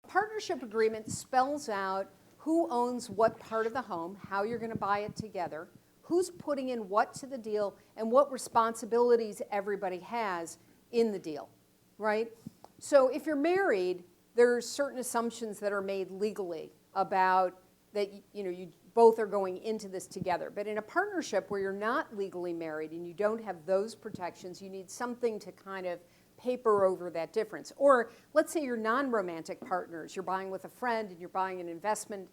Partnership agreement spells out who owns what part of the home, how you're going to buy it together, who's putting in what to the deal, and what responsibilities everybody has in the deal, right? So if you're married, there's certain assumptions that are made legally about that, you both are going into this together. But in a partnership where you're not legally married and you don't have those protections, you need something to kind of paper over that difference. Or let's say you're non-romantic partners. You're buying with a friend and you're buying an investment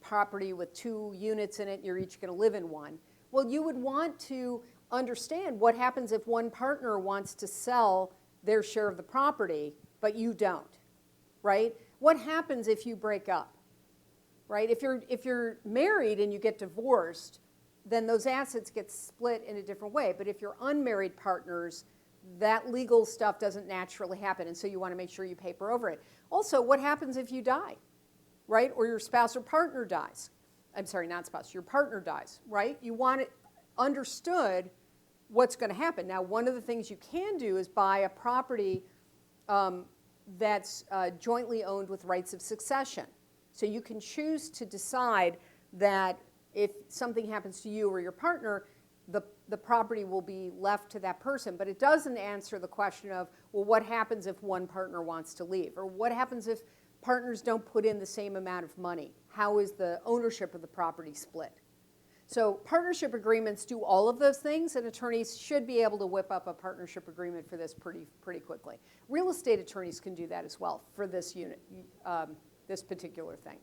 property with 2 units in it, and you're each going to live in one. Well, you would want to understand what happens if one partner wants to sell their share of the property, but you don't, right? What happens if you break up, right? If you're married and you get divorced, then those assets get split in a different way. But if you're unmarried partners, that legal stuff doesn't naturally happen, and so you want to make sure you paper over it. Also, what happens if you die, right? Or your spouse or partner dies. I'm sorry, not spouse, your partner dies, right? You want it understood what's going to happen. Now, one of the things you can do is buy a property that's jointly owned with rights of succession. So you can choose to decide that if something happens to you or your partner, the property will be left to that person. But it doesn't answer the question of, well, what happens if one partner wants to leave? Or what happens if partners don't put in the same amount of money? How is the ownership of the property split? So partnership agreements do all of those things, and attorneys should be able to whip up a partnership agreement for this pretty quickly. Real estate attorneys can do that as well for this unit, this particular thing.